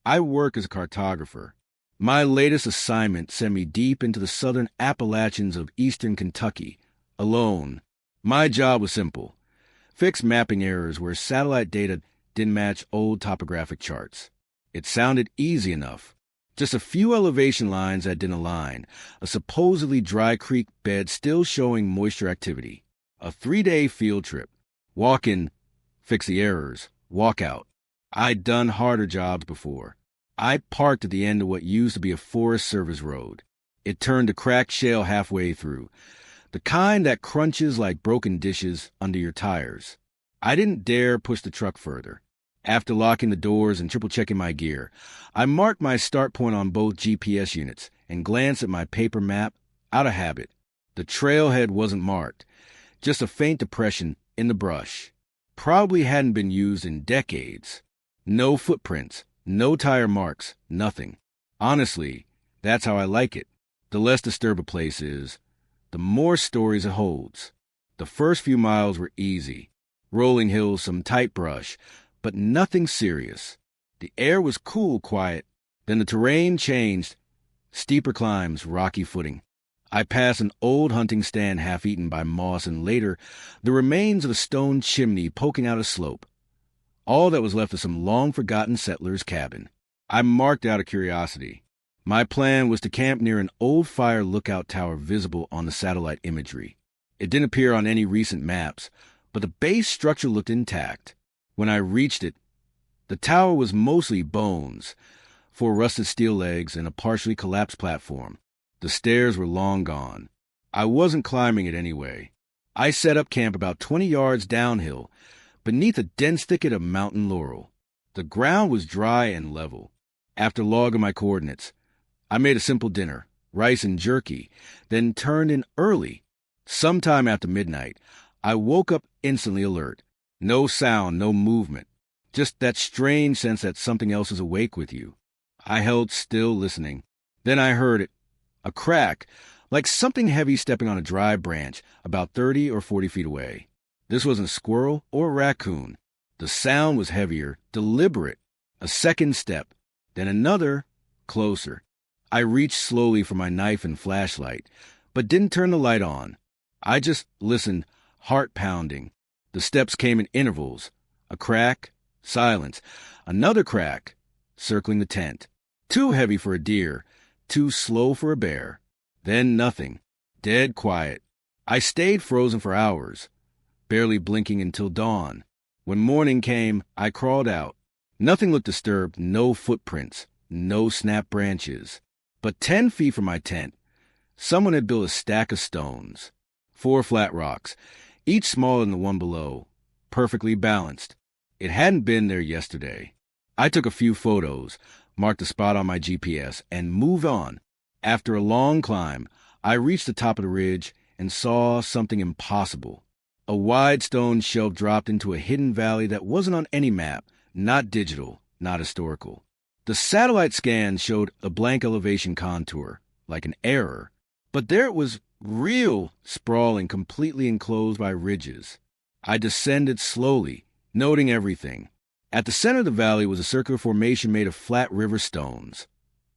I work as a cartographer. My latest assignment sent me deep into the southern Appalachians of eastern Kentucky, alone. My job was simple: fix mapping errors where satellite data didn't match old topographic charts. It sounded easy enough. Just a few elevation lines that didn't align, a supposedly dry creek bed still showing moisture activity. A 3-day field trip. Walk in, fix the errors, walk out. I'd done harder jobs before. I parked at the end of what used to be a Forest Service road. It turned to cracked shale halfway through, the kind that crunches like broken dishes under your tires. I didn't dare push the truck further. After locking the doors and triple-checking my gear, I marked my start point on both GPS units and glanced at my paper map out of habit. The trailhead wasn't marked, just a faint depression in the brush. Probably hadn't been used in decades. No footprints, no tire marks, nothing. Honestly, that's how I like it. The less disturbed a place is, the more stories it holds. The first few miles were easy. Rolling hills, some tight brush, but nothing serious. The air was cool, quiet. Then the terrain changed. Steeper climbs, rocky footing. I passed an old hunting stand half-eaten by moss and later the remains of a stone chimney poking out a slope. All that was left of some long-forgotten settler's cabin. I marked out of curiosity. My plan was to camp near an old fire lookout tower visible on the satellite imagery. It didn't appear on any recent maps, but the base structure looked intact. When I reached it, the tower was mostly bones, 4 rusted steel legs and a partially collapsed platform. The stairs were long gone. I wasn't climbing it anyway. I set up camp about 20 yards downhill, beneath a dense thicket of mountain laurel. The ground was dry and level. After logging my coordinates, I made a simple dinner, rice and jerky, then turned in early. Sometime after midnight, I woke up instantly alert. No sound, no movement. Just that strange sense that something else is awake with you. I held still, listening. Then I heard it. A crack, like something heavy stepping on a dry branch, about 30 or 40 feet away. This wasn't a squirrel or a raccoon. The sound was heavier, deliberate. A second step, then another, closer. I reached slowly for my knife and flashlight, but didn't turn the light on. I just listened, heart pounding. The steps came in intervals. A crack, silence. Another crack, circling the tent. Too heavy for a deer, too slow for a bear. Then nothing. Dead quiet. I stayed frozen for hours, barely blinking until dawn. When morning came, I crawled out. Nothing looked disturbed, no footprints, no snapped branches. But 10 feet from my tent, someone had built a stack of stones. 4 flat rocks, each smaller than the one below, perfectly balanced. It hadn't been there yesterday. I took a few photos, marked the spot on my GPS, and moved on. After a long climb, I reached the top of the ridge and saw something impossible. A wide stone shelf dropped into a hidden valley that wasn't on any map, not digital, not historical. The satellite scan showed a blank elevation contour, like an error, but there it was, real, sprawling, completely enclosed by ridges. I descended slowly, noting everything. At the center of the valley was a circular formation made of flat river stones,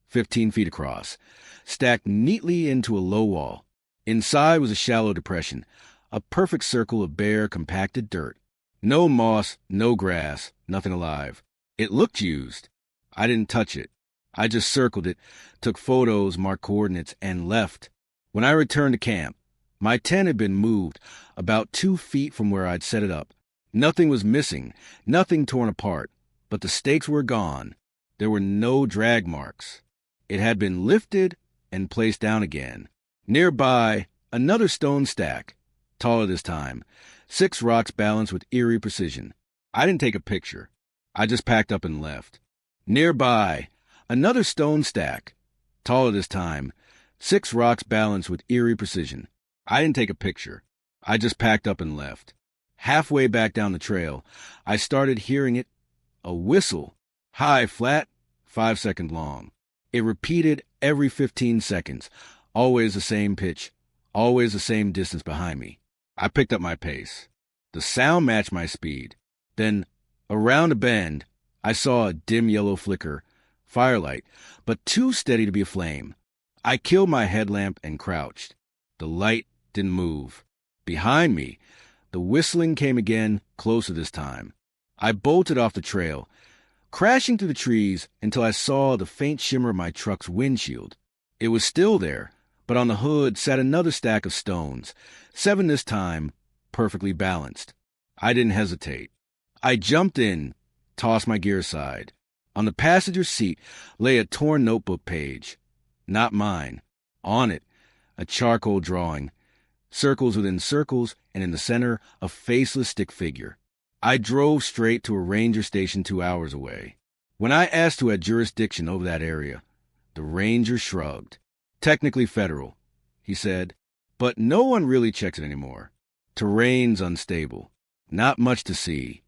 15 feet across, stacked neatly into a low wall. Inside was a shallow depression, a perfect circle of bare, compacted dirt. No moss, no grass, nothing alive. It looked used. I didn't touch it. I just circled it, took photos, marked coordinates, and left. When I returned to camp, my tent had been moved about 2 feet from where I'd set it up. Nothing was missing, nothing torn apart, but the stakes were gone. There were no drag marks. It had been lifted and placed down again. Nearby, another stone stack, taller this time, 6 rocks balanced with eerie precision. I didn't take a picture. I just packed up and left. Nearby, another stone stack, taller this time, 6 rocks balanced with eerie precision. I didn't take a picture. I just packed up and left. Halfway back down the trail, I started hearing it, a whistle, high, flat, 5 seconds long. It repeated every 15 seconds, always the same pitch, always the same distance behind me. I picked up my pace. The sound matched my speed. Then, around a bend, I saw a dim yellow flicker, firelight, but too steady to be aflame. I killed my headlamp and crouched. The light didn't move. Behind me, the whistling came again, closer this time. I bolted off the trail, crashing through the trees until I saw the faint shimmer of my truck's windshield. It was still there, but on the hood sat another stack of stones, 7 this time, perfectly balanced. I didn't hesitate. I jumped in, tossed my gear aside. On the passenger seat lay a torn notebook page. Not mine. On it, a charcoal drawing, circles within circles, and in the center, a faceless stick figure. I drove straight to a ranger station 2 hours away. When I asked who had jurisdiction over that area, the ranger shrugged. Technically federal, he said, but no one really checks it anymore. Terrain's unstable. Not much to see.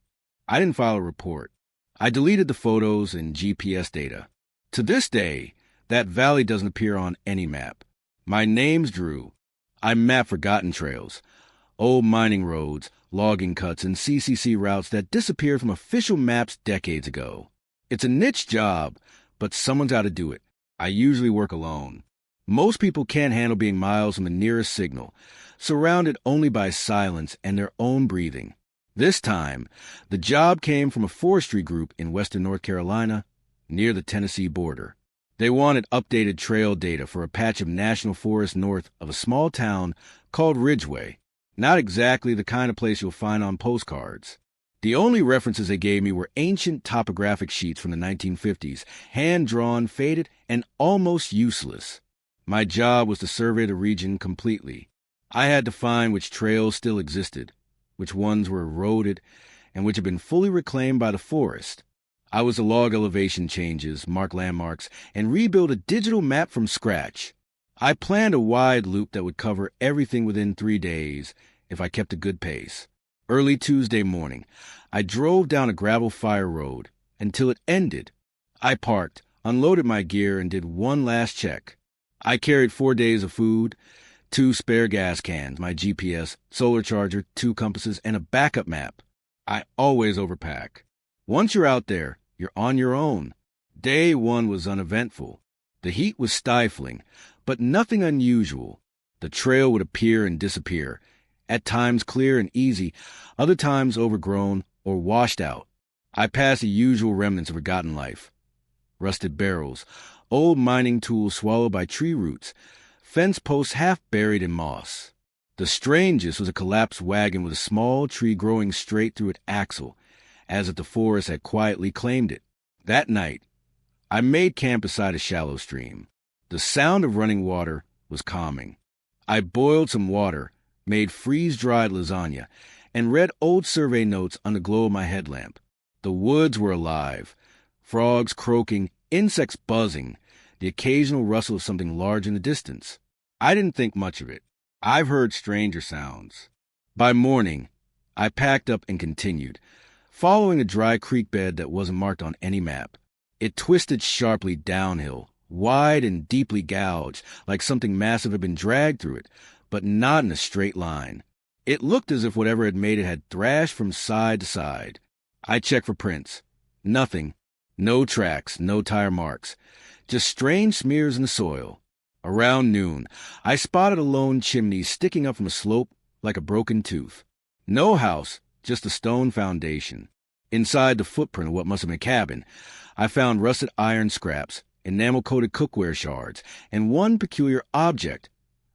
I didn't file a report. I deleted the photos and GPS data. To this day, that valley doesn't appear on any map. My name's Drew. I map forgotten trails, old mining roads, logging cuts, and CCC routes that disappeared from official maps decades ago. It's a niche job, but someone's got to do it. I usually work alone. Most people can't handle being miles from the nearest signal, surrounded only by silence and their own breathing. This time, the job came from a forestry group in western North Carolina, near the Tennessee border. They wanted updated trail data for a patch of national forest north of a small town called Ridgeway. Not exactly the kind of place you'll find on postcards. The only references they gave me were ancient topographic sheets from the 1950s, hand-drawn, faded, and almost useless. My job was to survey the region completely. I had to find which trails still existed, which ones were eroded, and which had been fully reclaimed by the forest. I was to log elevation changes, mark landmarks, and rebuild a digital map from scratch. I planned a wide loop that would cover everything within 3 days if I kept a good pace. Early Tuesday morning, I drove down a gravel fire road until it ended. I parked, unloaded my gear, and did one last check. I carried 4 days of food, 2 spare gas cans, my GPS, solar charger, 2 compasses, and a backup map. I always overpack. Once you're out there, you're on your own. Day 1 was uneventful. The heat was stifling, but nothing unusual. The trail would appear and disappear, at times clear and easy, other times overgrown or washed out. I passed the usual remnants of forgotten life. Rusted barrels, old mining tools swallowed by tree roots, fence posts half buried in moss. The strangest was a collapsed wagon with a small tree growing straight through its axle, as if the forest had quietly claimed it. That night, I made camp beside a shallow stream. The sound of running water was calming. I boiled some water, made freeze-dried lasagna, and read old survey notes on the glow of my headlamp. The woods were alive, frogs croaking, insects buzzing, the occasional rustle of something large in the distance. I didn't think much of it. I've heard stranger sounds. By morning, I packed up and continued, following a dry creek bed that wasn't marked on any map. It twisted sharply downhill, wide and deeply gouged, like something massive had been dragged through it, but not in a straight line. It looked as if whatever had made it had thrashed from side to side. I checked for prints. Nothing. No tracks, no tire marks. Just strange smears in the soil. Around noon, I spotted a lone chimney sticking up from a slope like a broken tooth. No house, just a stone foundation. Inside the footprint of what must have been a cabin, I found rusted iron scraps, enamel-coated cookware shards, and one peculiar object,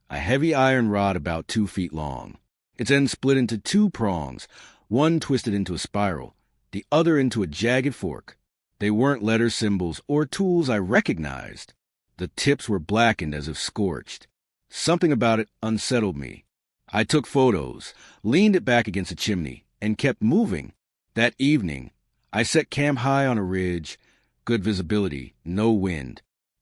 a heavy iron rod about 2 feet long. Its end split into 2 prongs, one twisted into a spiral, the other into a jagged fork. They weren't letter symbols or tools I recognized. The tips were blackened as if scorched. Something about it unsettled me. I took photos, leaned it back against the chimney, and kept moving. That evening, I set camp high on a ridge, good visibility, no wind.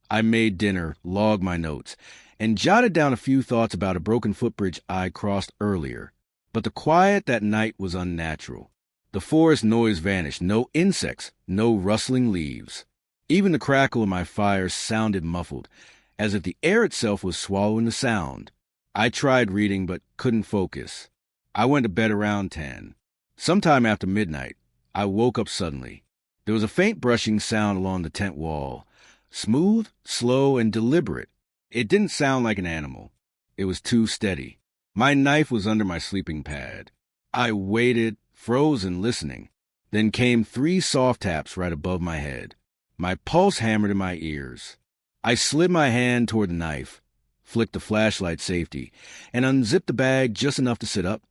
I made dinner, logged my notes, and jotted down a few thoughts about a broken footbridge I crossed earlier. But the quiet that night was unnatural. The forest noise vanished, no insects, no rustling leaves. Even the crackle of my fire sounded muffled, as if the air itself was swallowing the sound. I tried reading, but couldn't focus. I went to bed around 10. Sometime after midnight, I woke up suddenly. There was a faint brushing sound along the tent wall, Smooth, slow, and deliberate. It didn't sound like an animal. It was too steady. My knife was under my sleeping pad. I waited, frozen, listening. Then came 3 soft taps right above my head. My pulse hammered in my ears. I slid my hand toward the knife, flicked the flashlight safety, and unzipped the bag just enough to sit up.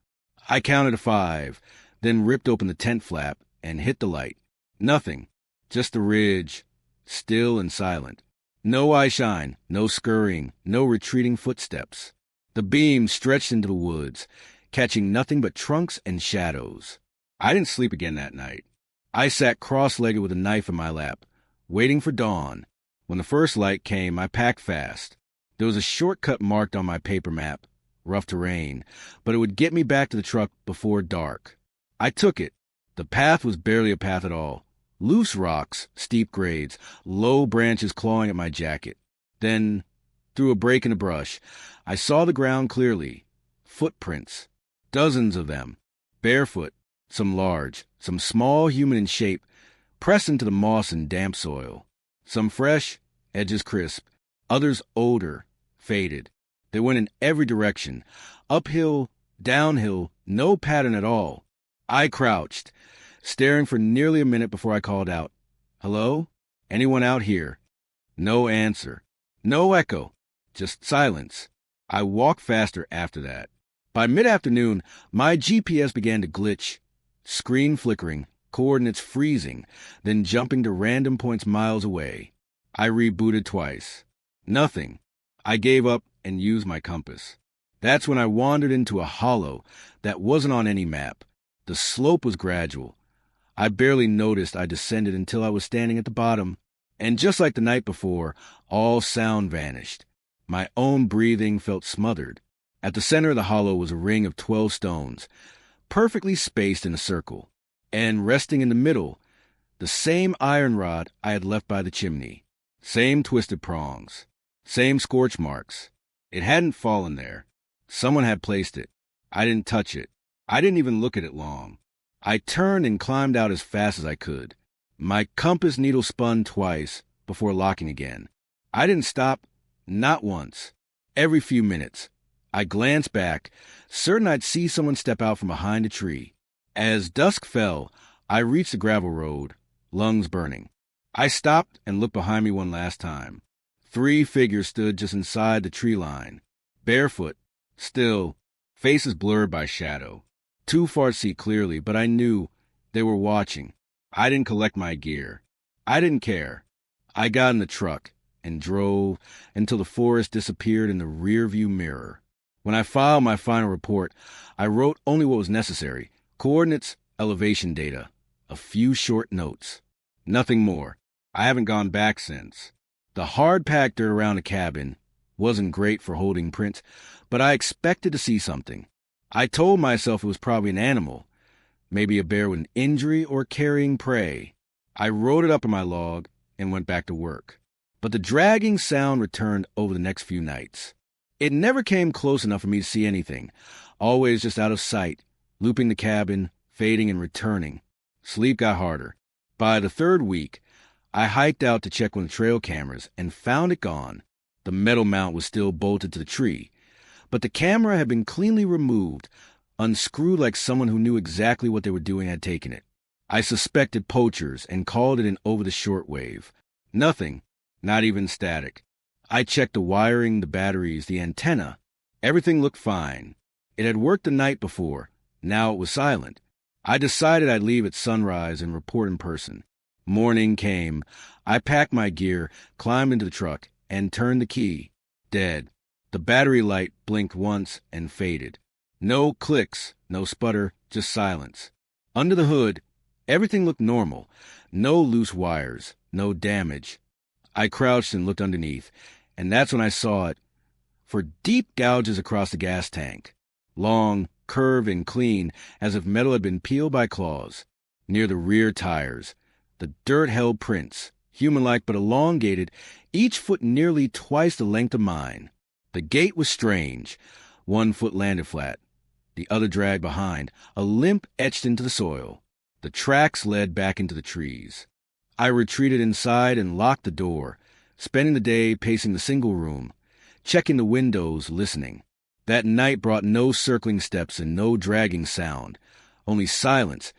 I counted to 5, then ripped open the tent flap and hit the light. Nothing, just the ridge, still and silent. No eye shine, no scurrying, no retreating footsteps. The beam stretched into the woods, catching nothing but trunks and shadows. I didn't sleep again that night. I sat cross-legged with a knife in my lap, waiting for dawn. When the first light came, I packed fast. There was a shortcut marked on my paper map, rough terrain, but it would get me back to the truck before dark. I took it. The path was barely a path at all. Loose rocks, steep grades, low branches clawing at my jacket. Then, through a break in the brush, I saw the ground clearly. Footprints. Dozens of them. Barefoot. Some large, some small, human in shape, pressed into the moss and damp soil. Some fresh, edges crisp. Others older, faded. They went in every direction. Uphill, downhill, no pattern at all. I crouched, staring for nearly a minute before I called out, "Hello? Anyone out here?" No answer. No echo. Just silence. I walked faster after that. By mid-afternoon, my GPS began to glitch. Screen flickering, coordinates freezing, then jumping to random points miles away. I rebooted twice. Nothing. I gave up and used my compass. That's when I wandered into a hollow that wasn't on any map. The slope was gradual. I barely noticed I descended until I was standing at the bottom. And just like the night before, all sound vanished. My own breathing felt smothered. At the center of the hollow was a ring of 12 stones, perfectly spaced in a circle, and resting in the middle, the same iron rod I had left by the chimney, same twisted prongs, same scorch marks. It hadn't fallen there. Someone had placed it. I didn't touch it. I didn't even look at it long. I turned and climbed out as fast as I could. My compass needle spun twice before locking again. I didn't stop, not once. Every few minutes, I glanced back, certain I'd see someone step out from behind a tree. As dusk fell, I reached the gravel road, lungs burning. I stopped and looked behind me one last time. 3 figures stood just inside the tree line, barefoot, still, faces blurred by shadow. Too far to see clearly, but I knew they were watching. I didn't collect my gear. I didn't care. I got in the truck and drove until the forest disappeared in the rearview mirror. When I filed my final report, I wrote only what was necessary: coordinates, elevation data, a few short notes. Nothing more. I haven't gone back since. The hard-packed dirt around the cabin wasn't great for holding prints, but I expected to see something. I told myself it was probably an animal, maybe a bear with an injury or carrying prey. I wrote it up in my log and went back to work. But the dragging sound returned over the next few nights. It never came close enough for me to see anything, always just out of sight, looping the cabin, fading and returning. Sleep got harder. By the 3rd week, I hiked out to check on the trail cameras and found it gone. The metal mount was still bolted to the tree, but the camera had been cleanly removed, unscrewed like someone who knew exactly what they were doing had taken it. I suspected poachers and called it in over the shortwave. Nothing, not even static. I checked the wiring, the batteries, the antenna. Everything looked fine. It had worked the night before. Now it was silent. I decided I'd leave at sunrise and report in person. Morning came. I packed my gear, climbed into the truck, and turned the key. Dead. The battery light blinked once and faded. No clicks, no sputter, just silence. Under the hood, everything looked normal. No loose wires, no damage. I crouched and looked underneath, and that's when I saw it. For deep gouges across the gas tank. Long, curved, and clean, as if metal had been peeled by claws. Near the rear tires, the dirt held prints, human-like but elongated, each foot nearly twice the length of mine. The gait was strange. One foot landed flat, the other dragged behind, a limp etched into the soil. The tracks led back into the trees. I retreated inside and locked the door, spending the day pacing the single room, checking the windows, listening. That night brought no circling steps and no dragging sound, only silence,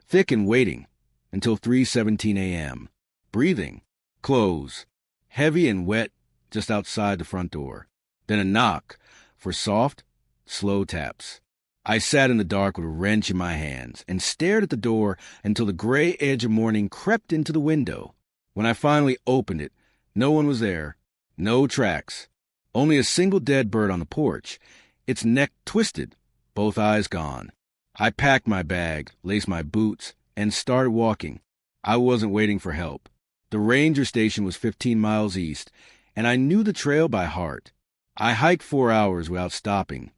thick and waiting, until 3:17 a.m. Breathing, clothes, heavy and wet just outside the front door. Then a knock for soft, slow taps. I sat in the dark with a wrench in my hands and stared at the door until the gray edge of morning crept into the window. When I finally opened it, no one was there, no tracks, only a single dead bird on the porch, its neck twisted, both eyes gone. I packed my bag, laced my boots, and started walking. I wasn't waiting for help. The ranger station was 15 miles east, and I knew the trail by heart. I hiked 4 hours without stopping,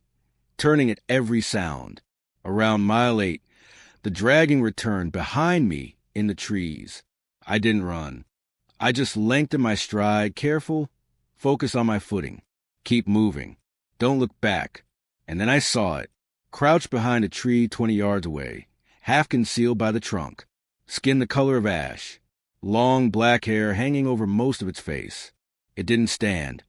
turning at every sound. Around mile 8, the dragging returned behind me in the trees. I didn't run. I just lengthened my stride, careful, focus on my footing. Keep moving. Don't look back. And then I saw it, crouched behind a tree 20 yards away, half concealed by the trunk, skin the color of ash, long black hair hanging over most of its face. It didn't stand.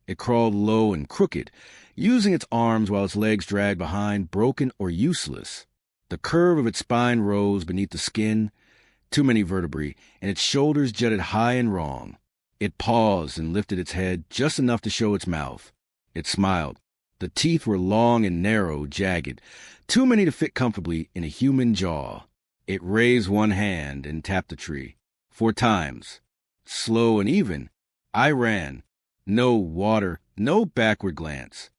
It crawled low and crooked, using its arms while its legs dragged behind, broken or useless. The curve of its spine rose beneath the skin, too many vertebrae, and its shoulders jutted high and wrong. It paused and lifted its head just enough to show its mouth. It smiled. The teeth were long and narrow, jagged, too many to fit comfortably in a human jaw. It raised one hand and tapped the tree 4 times. Slow and even, I ran. No water, no backward glance.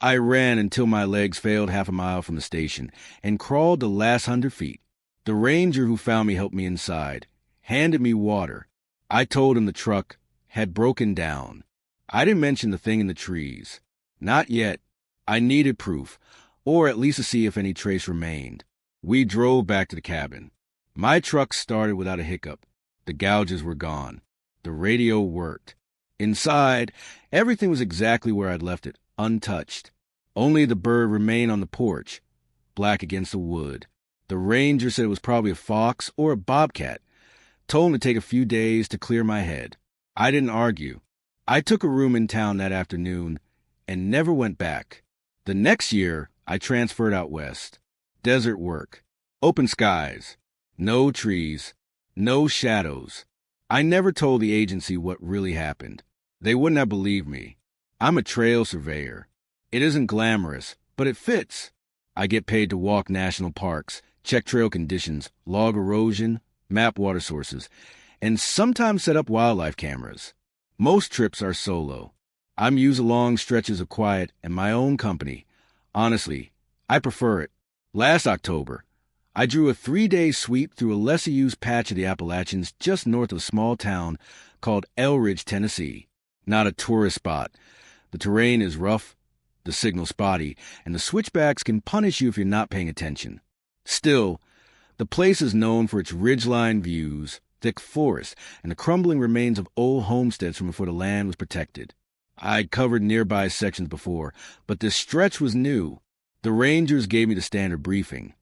I ran until my legs failed half a mile from the station and crawled the last 100 feet. The ranger who found me helped me inside, handed me water. I told him the truck had broken down. I didn't mention the thing in the trees. Not yet. I needed proof, or at least to see if any trace remained. We drove back to the cabin. My truck started without a hiccup. The gouges were gone. The radio worked. Inside, everything was exactly where I'd left it, untouched. Only the bird remained on the porch, black against the wood. The ranger said it was probably a fox or a bobcat. Told him to take a few days to clear my head. I didn't argue. I took a room in town that afternoon and never went back. The next year, I transferred out west. Desert work. Open skies. No trees. No shadows. I never told the agency what really happened. They wouldn't have believed me. I'm a trail surveyor. It isn't glamorous, but it fits. I get paid to walk national parks, check trail conditions, log erosion, map water sources, and sometimes set up wildlife cameras. Most trips are solo. I'm used to long stretches of quiet and my own company. Honestly, I prefer it. Last October, I drew a 3-day sweep through a lesser-used patch of the Appalachians just north of a small town called Elridge, Tennessee. Not a tourist spot. The terrain is rough, the signal spotty, and the switchbacks can punish you if you're not paying attention. Still, the place is known for its ridgeline views, thick forest, and the crumbling remains of old homesteads from before the land was protected. I'd covered nearby sections before, but this stretch was new. The rangers gave me the standard briefing.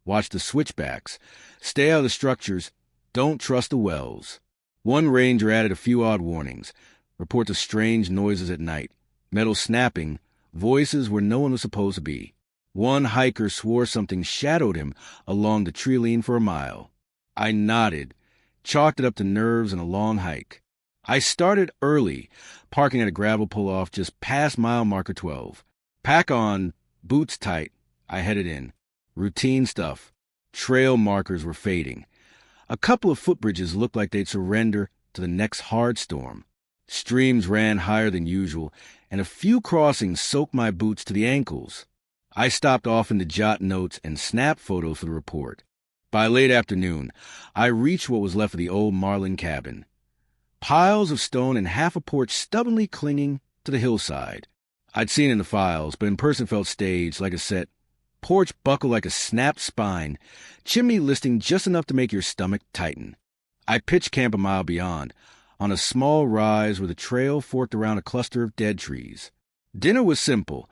Watch the switchbacks. Stay out of the structures. Don't trust the wells. One ranger added a few odd warnings. Reports of strange noises at night. Metal snapping. Voices where no one was supposed to be. One hiker swore something shadowed him along the tree line for a mile. I nodded, chalked it up to nerves and a long hike. I started early, parking at a gravel pull-off just past mile marker 12. Pack on, boots tight, I headed in. Routine stuff. Trail markers were fading. A couple of footbridges looked like they'd surrender to the next hard storm. Streams ran higher than usual, and a few crossings soaked my boots to the ankles. I stopped often to jot notes and snap photos for the report. By late afternoon, I reached what was left of the old Marlin cabin. Piles of stone and half a porch stubbornly clinging to the hillside. I'd seen it in the files, but in person felt staged like a set. Porch buckled like a snapped spine, chimney listing just enough to make your stomach tighten. I pitched camp a mile beyond, on a small rise where the trail forked around a cluster of dead trees. Dinner was simple,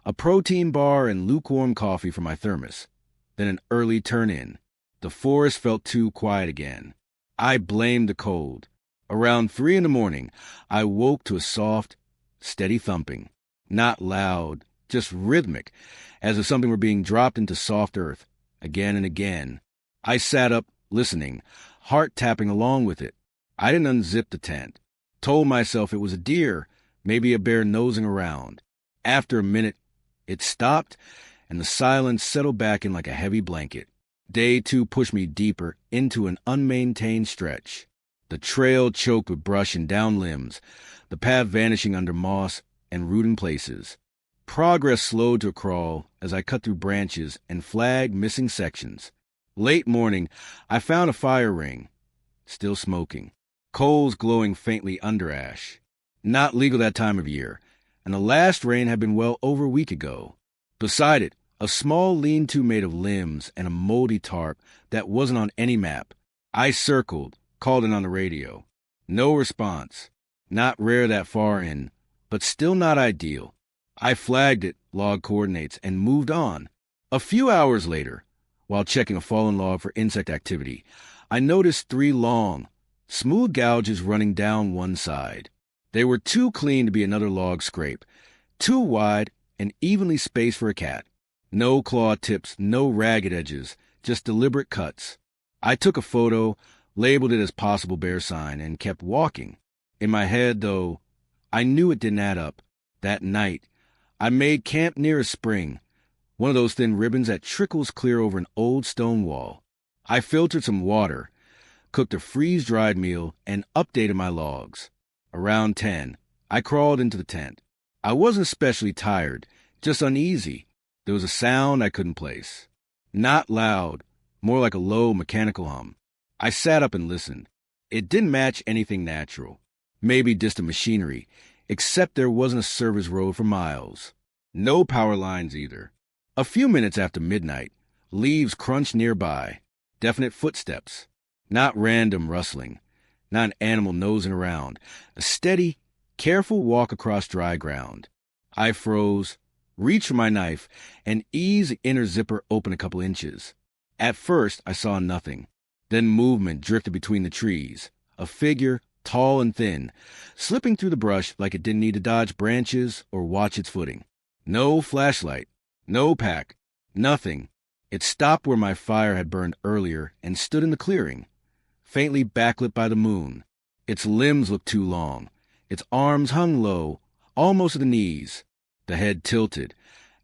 a protein bar and lukewarm coffee from my thermos. Then an early turn-in. The forest felt too quiet again. I blamed the cold. Around 3 in the morning, I woke to a soft, steady thumping. Not loud, just rhythmic, as if something were being dropped into soft earth, again and again. I sat up, listening, heart tapping along with it. I didn't unzip the tent. Told myself it was a deer, maybe a bear nosing around. After a minute, it stopped, and the silence settled back in like a heavy blanket. Day 2 pushed me deeper into an unmaintained stretch. The trail choked with brush and down limbs, the path vanishing under moss and root in places. Progress slowed to a crawl as I cut through branches and flagged missing sections. Late morning, I found a fire ring, still smoking, coals glowing faintly under ash. Not legal that time of year, and the last rain had been well over a week ago. Beside it, a small lean-to made of limbs and a moldy tarp that wasn't on any map. I circled, called it on the radio. No response. Not rare that far in, but still not ideal. I flagged it, log coordinates, and moved on. A few hours later, while checking a fallen log for insect activity, I noticed 3 long, smooth gouges running down one side. They were too clean to be another log scrape, too wide and evenly spaced for a cat. No claw tips, no ragged edges, just deliberate cuts. I took a photo, labeled it as possible bear sign, and kept walking. In my head, though, I knew it didn't add up. That night, I made camp near a spring, one of those thin ribbons that trickles clear over an old stone wall. I filtered some water, cooked a freeze-dried meal, and updated my logs. Around 10, I crawled into the tent. I wasn't especially tired, just uneasy. There was a sound I couldn't place. Not loud, more like a low mechanical hum. I sat up and listened. It didn't match anything natural. Maybe distant machinery, except there wasn't a service road for miles. No power lines either. A few minutes after midnight, leaves crunched nearby. Definite footsteps. Not random rustling. Not an animal nosing around. A steady, careful walk across dry ground. I froze, reached for my knife, and eased the inner zipper open a couple inches. At first, I saw nothing. Then movement drifted between the trees. A figure, tall and thin, slipping through the brush like it didn't need to dodge branches or watch its footing. No flashlight, no pack, nothing. It stopped where my fire had burned earlier and stood in the clearing, faintly backlit by the moon. Its limbs looked too long. Its arms hung low, almost at the knees. The head tilted,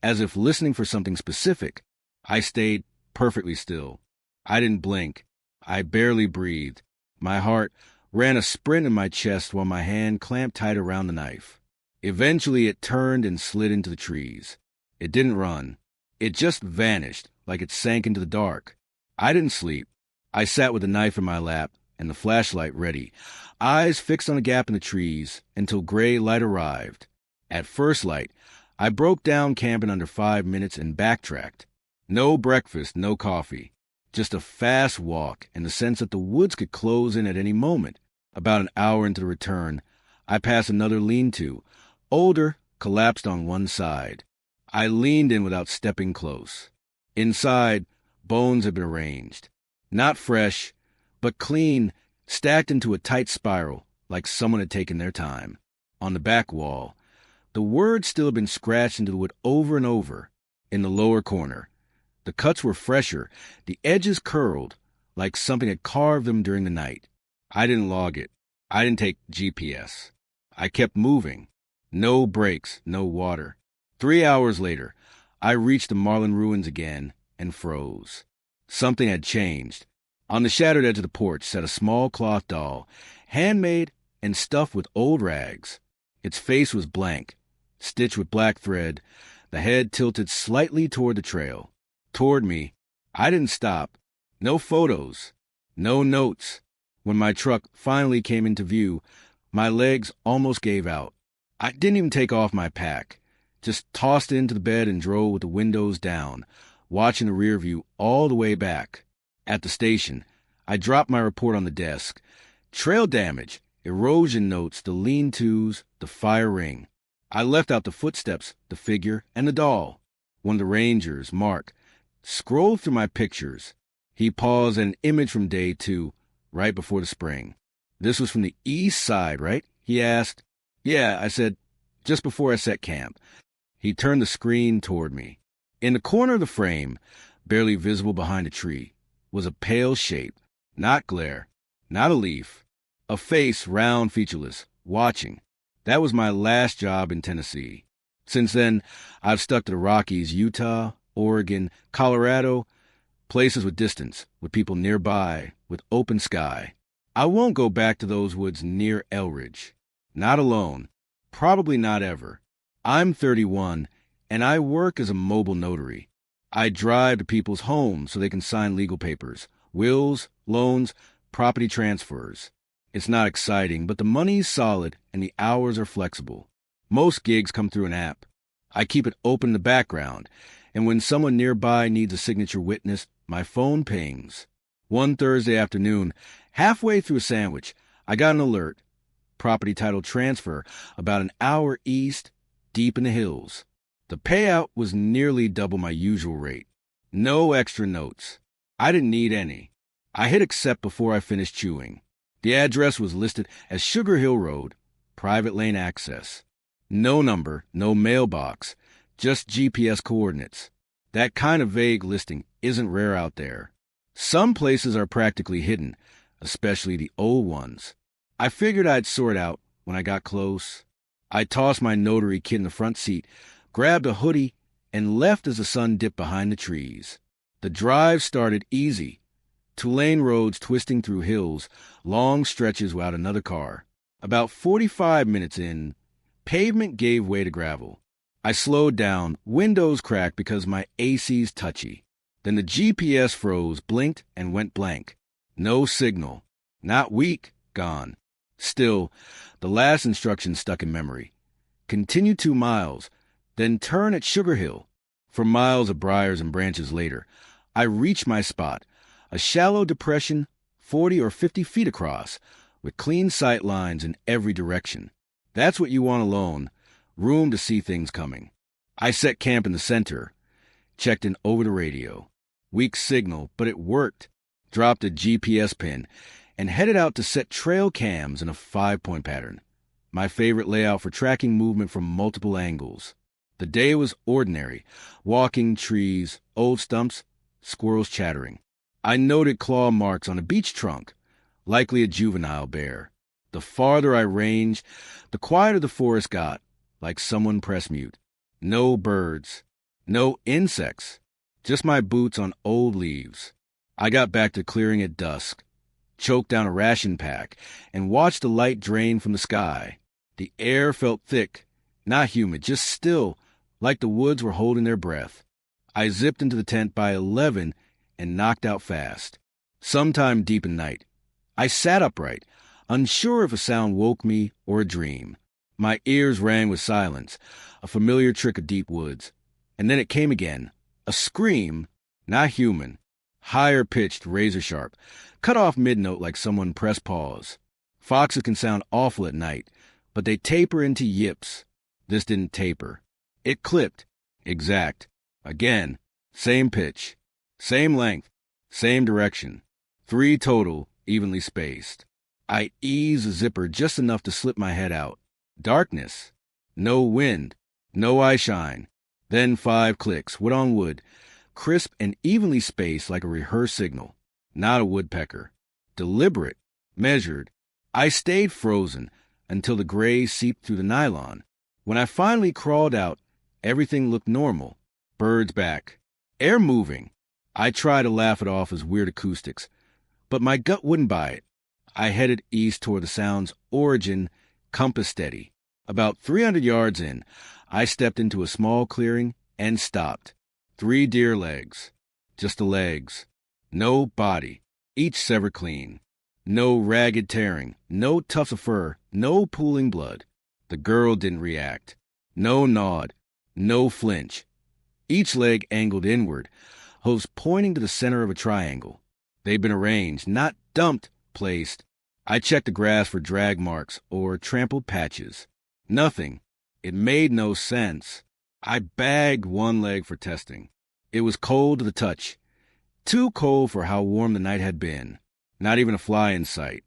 as if listening for something specific. I stayed perfectly still. I didn't blink. I barely breathed. My heart ran a sprint in my chest while my hand clamped tight around the knife. Eventually it turned and slid into the trees. It didn't run. It just vanished, like it sank into the dark. I didn't sleep. I sat with the knife in my lap and the flashlight ready, eyes fixed on a gap in the trees until gray light arrived. At first light, I broke down camp in under 5 minutes and backtracked. No breakfast, no coffee. Just a fast walk and the sense that the woods could close in at any moment. About an hour into the return, I passed another lean-to, older, collapsed on one side. I leaned in without stepping close. Inside, bones had been arranged. Not fresh, but clean, stacked into a tight spiral, like someone had taken their time. On the back wall, the words still had been scratched into the wood over and over. In the lower corner, the cuts were fresher, the edges curled, like something had carved them during the night. I didn't log it. I didn't take GPS. I kept moving. No breaks, no water. 3 hours later, I reached the Marlin ruins again and froze. Something had changed. On the shattered edge of the porch sat a small cloth doll, handmade and stuffed with old rags. Its face was blank, stitched with black thread, the head tilted slightly toward the trail. Toward me. I didn't stop. No photos. No notes. When my truck finally came into view, my legs almost gave out. I didn't even take off my pack. Just tossed it into the bed and drove with the windows down, watching the rear view all the way back. At the station, I dropped my report on the desk. Trail damage, erosion notes, the lean-tos, the fire ring. I left out the footsteps, the figure, and the doll. One of the rangers, Mark, scrolled through my pictures. He paused at an image from day 2, right before the spring. This was from the east side, right? He asked. Yeah, I said, just before I set camp. He turned the screen toward me. In the corner of the frame, barely visible behind a tree, was a pale shape, not glare, not a leaf, a face round, featureless, watching. That was my last job in Tennessee. Since then, I've stuck to the Rockies, Utah, Oregon, Colorado, places with distance, with people nearby, with open sky. I won't go back to those woods near Elridge. Not alone. Probably not ever. I'm 31, and I work as a mobile notary. I drive to people's homes so they can sign legal papers, wills, loans, property transfers. It's not exciting, but the money's solid and the hours are flexible. Most gigs come through an app. I keep it open in the background, and when someone nearby needs a signature witness, my phone pings. One Thursday afternoon, halfway through a sandwich, I got an alert. Property title transfer about an hour east, deep in the hills. The payout was nearly double my usual rate. No extra notes. I didn't need any. I hit accept before I finished chewing. The address was listed as Sugar Hill Road, private lane access. No number, no mailbox, just GPS coordinates. That kind of vague listing isn't rare out there. Some places are practically hidden, especially the old ones. I figured I'd sort out when I got close. I tossed my notary kit in the front seat, grabbed a hoodie, and left as the sun dipped behind the trees. The drive started easy. 2-lane roads twisting through hills, long stretches without another car. About 45 minutes in, pavement gave way to gravel. I slowed down, windows cracked because my AC's touchy. Then the GPS froze, blinked, and went blank. No signal. Not weak, gone. Still, the last instruction stuck in memory. Continue 2 miles, then turn at Sugar Hill. For miles of briars and branches later, I reached my spot, a shallow depression 40 or 50 feet across, with clean sight lines in every direction. That's what you want alone, room to see things coming. I set camp in the center, checked in over the radio. Weak signal, but it worked. Dropped a GPS pin, and headed out to set trail cams in a 5-point pattern. My favorite layout for tracking movement from multiple angles. The day was ordinary. Walking, trees, old stumps, squirrels chattering. I noted claw marks on a beech trunk, likely a juvenile bear. The farther I ranged, the quieter the forest got, like someone pressed mute. No birds. No insects. Just my boots on old leaves. I got back to clearing at dusk, choked down a ration pack, and watched the light drain from the sky. The air felt thick, not humid, just still, like the woods were holding their breath. I zipped into the tent by 11 and knocked out fast. Sometime deep in night, I sat upright, unsure if a sound woke me or a dream. My ears rang with silence, a familiar trick of deep woods. And then it came again, a scream, not human, higher-pitched, razor-sharp, cut off mid-note like someone pressed pause. Foxes can sound awful at night, but they taper into yips. This didn't taper. It clipped. Exact. Again. Same pitch. Same length. Same direction. 3 total, evenly spaced. I eased the zipper just enough to slip my head out. Darkness. No wind. No eye shine. Then 5 clicks, wood on wood, crisp and evenly spaced like a rehearsed signal. Not a woodpecker. Deliberate. Measured. I stayed frozen until the gray seeped through the nylon. When I finally crawled out, everything looked normal. Birds back. Air moving. I tried to laugh it off as weird acoustics, but my gut wouldn't buy it. I headed east toward the sound's origin, compass steady. About 300 yards in, I stepped into a small clearing and stopped. 3 deer legs. Just the legs. No body. Each severed clean. No ragged tearing. No tufts of fur. No pooling blood. The girl didn't react. No nod. No flinch. Each leg angled inward, hooves pointing to the center of a triangle. They'd been arranged, not dumped, placed. I checked the grass for drag marks or trampled patches. Nothing. It made no sense. I bagged one leg for testing. It was cold to the touch. Too cold for how warm the night had been. Not even a fly in sight.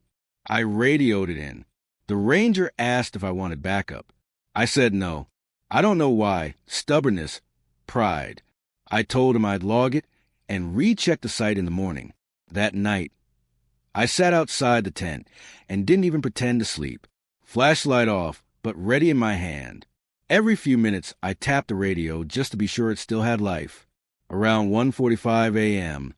I radioed it in. The ranger asked if I wanted backup. I said no. I don't know why. Stubbornness. Pride. I told him I'd log it and recheck the site in the morning. That night, I sat outside the tent and didn't even pretend to sleep. Flashlight off, but ready in my hand. Every few minutes, I tapped the radio just to be sure it still had life. Around 1:45 a.m.,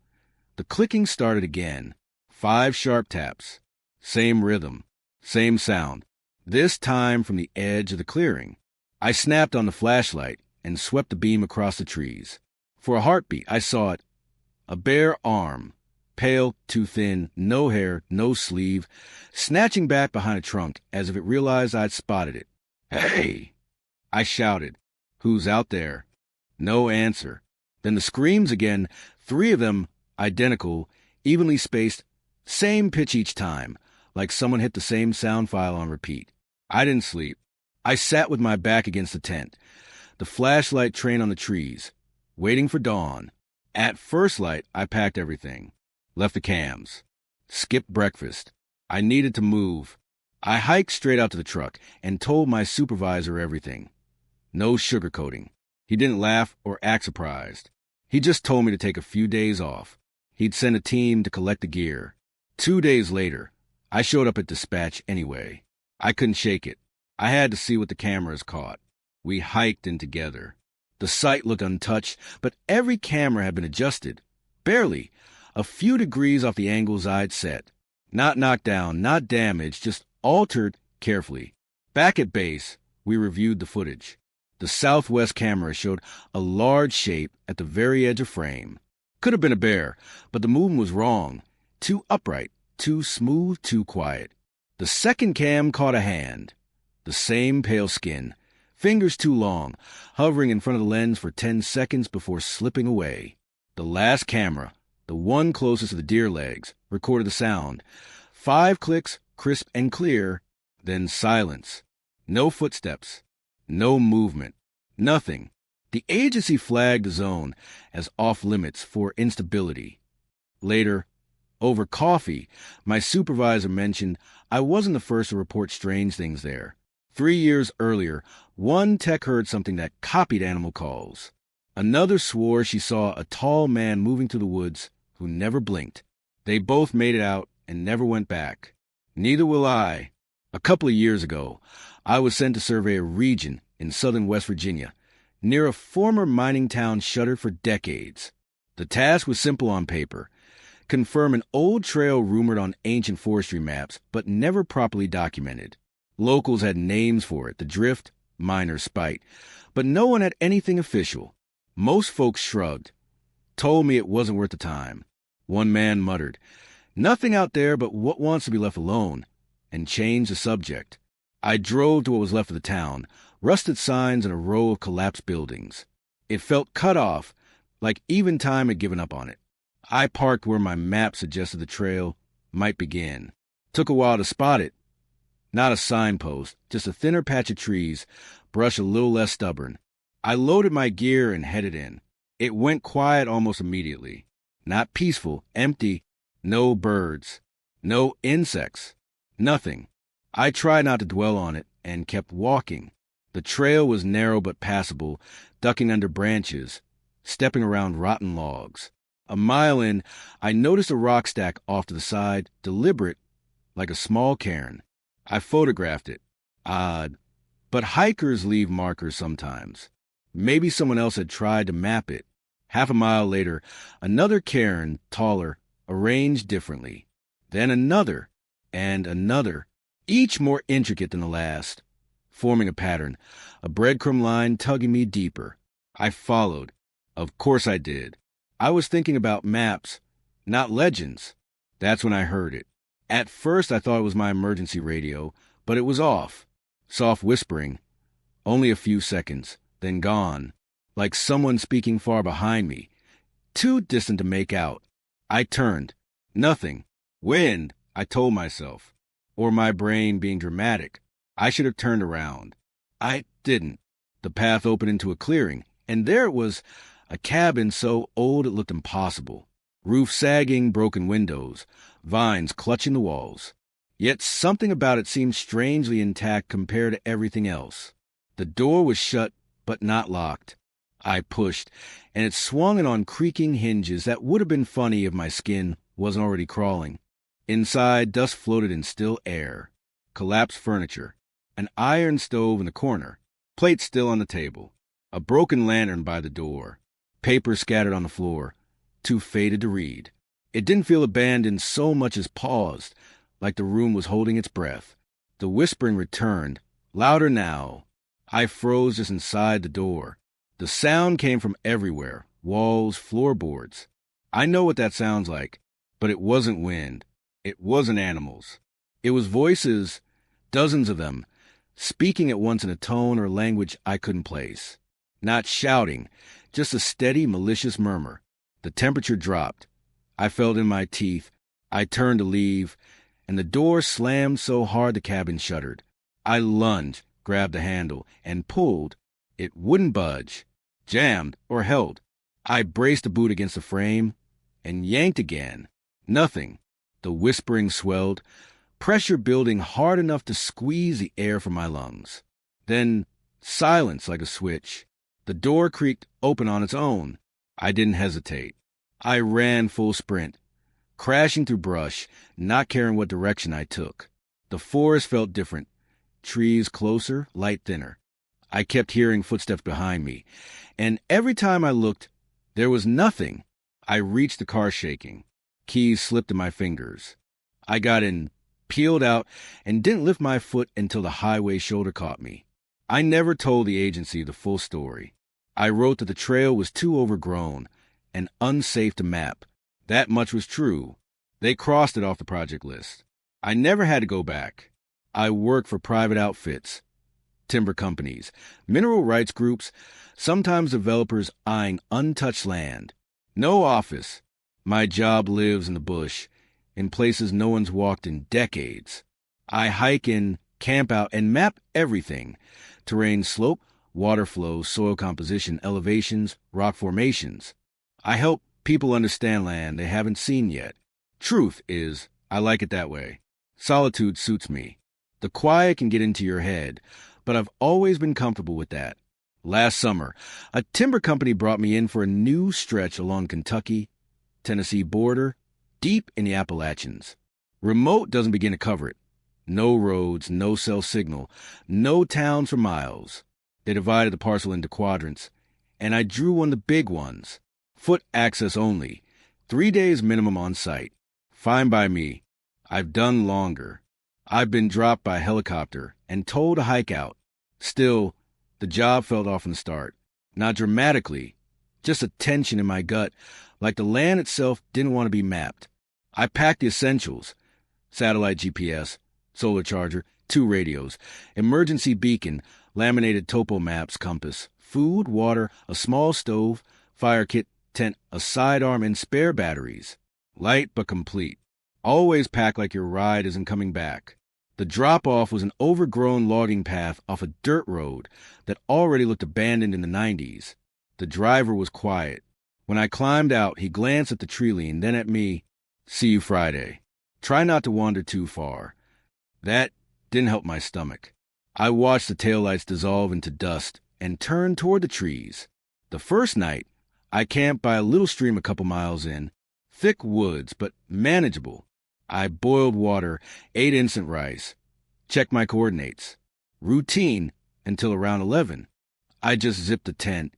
the clicking started again. 5 sharp taps. Same rhythm. Same sound. This time from the edge of the clearing. I snapped on the flashlight and swept the beam across the trees. For a heartbeat, I saw it. A bare arm. Pale, too thin, no hair, no sleeve, snatching back behind a trunk as if it realized I'd spotted it. "Hey!" I shouted. "Who's out there?" No answer. Then the screams again, 3 of them identical, evenly spaced, same pitch each time, like someone hit the same sound file on repeat. I didn't sleep. I sat with my back against the tent, the flashlight trained on the trees, waiting for dawn. At first light, I packed everything. Left the cams. Skipped breakfast. I needed to move. I hiked straight out to the truck and told my supervisor everything. No sugarcoating. He didn't laugh or act surprised. He just told me to take a few days off. He'd send a team to collect the gear. 2 days later, I showed up at dispatch anyway. I couldn't shake it. I had to see what the cameras caught. We hiked in together. The site looked untouched, but every camera had been adjusted. Barely. A few degrees off the angles I'd set. Not knocked down, not damaged, just altered carefully. Back at base, we reviewed the footage. The southwest camera showed a large shape at the very edge of frame. Could have been a bear, but the movement was wrong. Too upright, too smooth, too quiet. The second cam caught a hand. The same pale skin. Fingers too long, hovering in front of the lens for 10 seconds before slipping away. The last camera, the one closest to the deer legs, recorded the sound. 5 clicks, crisp and clear, then silence. No footsteps. No movement. Nothing. The agency flagged the zone as off-limits for instability. Later, over coffee, my supervisor mentioned I wasn't the first to report strange things there. 3 years earlier, one tech heard something that copied animal calls. Another swore she saw a tall man moving through the woods who never blinked. They both made it out and never went back. Neither will I. A couple of years ago, I was sent to survey a region in southern West Virginia, near a former mining town shuttered for decades. The task was simple on paper. Confirm an old trail rumored on ancient forestry maps, but never properly documented. Locals had names for it, the Drift, Miner Spite, but no one had anything official. Most folks shrugged, told me it wasn't worth the time. One man muttered, "Nothing out there but what wants to be left alone," and changed the subject. I drove to what was left of the town, rusted signs and a row of collapsed buildings. It felt cut off, like even time had given up on it. I parked where my map suggested the trail might begin. Took a while to spot it. Not a signpost, just a thinner patch of trees, brush a little less stubborn. I loaded my gear and headed in. It went quiet almost immediately. Not peaceful, empty, no birds, no insects, nothing. I tried not to dwell on it and kept walking. The trail was narrow but passable, ducking under branches, stepping around rotten logs. A mile in, I noticed a rock stack off to the side, deliberate, like a small cairn. I photographed it. Odd. But hikers leave markers sometimes. Maybe someone else had tried to map it. Half a mile later, another cairn, taller, arranged differently. Then another, and another, each more intricate than the last, forming a pattern, a breadcrumb line tugging me deeper. I followed. Of course I did. I was thinking about maps, not legends. That's when I heard it. At first I thought it was my emergency radio, but it was off. Soft whispering. Only a few seconds, then gone. Like someone speaking far behind me. Too distant to make out. I turned. Nothing. Wind, I told myself. Or my brain being dramatic. I should have turned around. I didn't. The path opened into a clearing, and there it was, a cabin so old it looked impossible. Roof sagging, broken windows, vines clutching the walls. Yet something about it seemed strangely intact compared to everything else. The door was shut, but not locked. I pushed, and it swung in on creaking hinges that would have been funny if my skin wasn't already crawling. Inside, dust floated in still air. Collapsed furniture. An iron stove in the corner. Plates still on the table. A broken lantern by the door. Paper scattered on the floor. Too faded to read. It didn't feel abandoned so much as paused, like the room was holding its breath. The whispering returned, louder now. I froze just inside the door. The sound came from everywhere, walls, floorboards. I know what that sounds like, but it wasn't wind. It wasn't animals. It was voices, dozens of them, speaking at once in a tone or language I couldn't place. Not shouting, just a steady, malicious murmur. The temperature dropped. I felt in my teeth. I turned to leave, and the door slammed so hard the cabin shuddered. I lunged, grabbed the handle, and pulled. It wouldn't budge, jammed, or held. I braced the boot against the frame and yanked again. Nothing. The whispering swelled, pressure building hard enough to squeeze the air from my lungs. Then silence like a switch. The door creaked open on its own. I didn't hesitate. I ran full sprint, crashing through brush, not caring what direction I took. The forest felt different. Trees closer, light thinner. I kept hearing footsteps behind me, and every time I looked, there was nothing. I reached the car shaking. Keys slipped in my fingers. I got in, peeled out, and didn't lift my foot until the highway shoulder caught me. I never told the agency the full story. I wrote that the trail was too overgrown and unsafe to map. That much was true. They crossed it off the project list. I never had to go back. I worked for private outfits, timber companies, mineral rights groups, sometimes developers eyeing untouched land. No office. My job lives in the bush, in places no one's walked in decades. I hike in, camp out, and map everything. Terrain slope, water flow, soil composition, elevations, rock formations. I help people understand land they haven't seen yet. Truth is, I like it that way. Solitude suits me. The quiet can get into your head, but I've always been comfortable with that. Last summer, a timber company brought me in for a new stretch along Kentucky, Tennessee border, deep in the Appalachians. Remote doesn't begin to cover it. No roads, no cell signal, no towns for miles. They divided the parcel into quadrants, and I drew one of the big ones. Foot access only. 3 days minimum on site. Fine by me. I've done longer. I've been dropped by helicopter and told to hike out. Still, the job felt off from the start. Not dramatically, just a tension in my gut, like the land itself didn't want to be mapped. I packed the essentials: satellite GPS, solar charger, 2 radios, emergency beacon, laminated topo maps, compass, food, water, a small stove, fire kit, tent, a sidearm, and spare batteries. Light but complete. Always pack like your ride isn't coming back. The drop-off was an overgrown logging path off a dirt road that already looked abandoned in the 90s. The driver was quiet. When I climbed out, he glanced at the tree line, then at me. See you Friday. Try not to wander too far. That didn't help my stomach. I watched the taillights dissolve into dust and turned toward the trees. The first night, I camped by a little stream a couple miles in. Thick woods, but manageable. I boiled water, ate instant rice, checked my coordinates. Routine until around 11. I just zipped the tent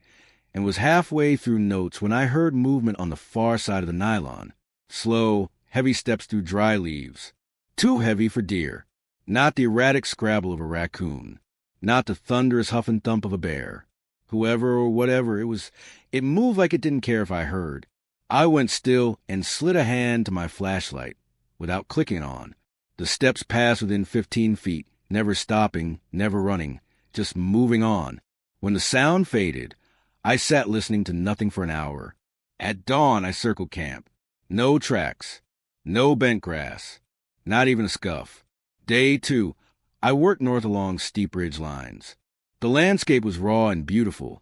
and was halfway through notes when I heard movement on the far side of the nylon. Slow, heavy steps through dry leaves. Too heavy for deer. Not the erratic scrabble of a raccoon. Not the thunderous huff and thump of a bear. Whoever or whatever it moved like it didn't care if I heard. I went still and slid a hand to my flashlight without clicking on. The steps passed within 15 feet, never stopping, never running, just moving on. When the sound faded, I sat listening to nothing for an hour. At dawn, I circled camp. No tracks. No bent grass. Not even a scuff. Day 2, I worked north along steep ridge lines. The landscape was raw and beautiful.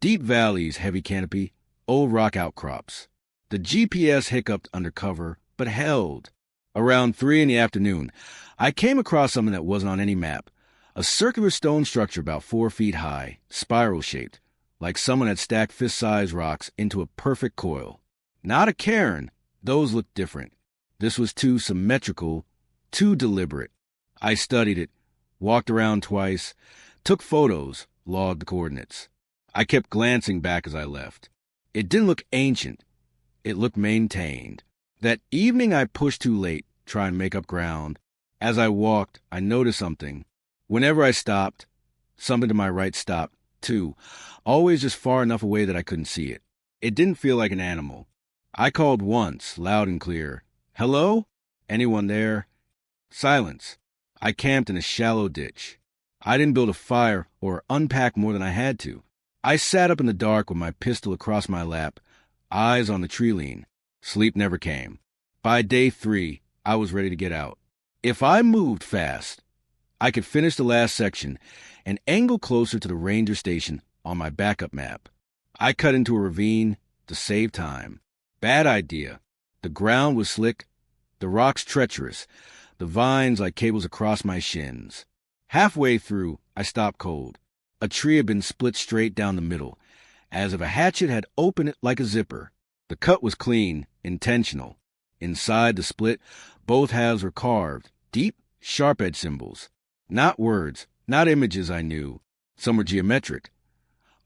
Deep valleys, heavy canopy, old rock outcrops. The GPS hiccuped under cover, but held. Around 3 in the afternoon, I came across something that wasn't on any map. A circular stone structure about 4 feet high, spiral-shaped, like someone had stacked fist-sized rocks into a perfect coil. Not a cairn. Those looked different. This was too symmetrical, too deliberate. I studied it, walked around twice, took photos, logged the coordinates. I kept glancing back as I left. It didn't look ancient. It looked maintained. That evening I pushed too late, trying to make up ground. As I walked, I noticed something. Whenever I stopped, something to my right stopped, too, always just far enough away that I couldn't see it. It didn't feel like an animal. I called once, loud and clear. Hello? Anyone there? Silence. I camped in a shallow ditch. I didn't build a fire or unpack more than I had to. I sat up in the dark with my pistol across my lap, eyes on the tree lean. Sleep never came. By day 3, I was ready to get out. If I moved fast, I could finish the last section and angle closer to the ranger station on my backup map. I cut into a ravine to save time. Bad idea. The ground was slick, the rocks treacherous, the vines like cables across my shins. Halfway through, I stopped cold. A tree had been split straight down the middle, as if a hatchet had opened it like a zipper. The cut was clean, intentional. Inside the split, both halves were carved, deep, sharp-edged symbols. Not words, not images I knew. Some were geometric.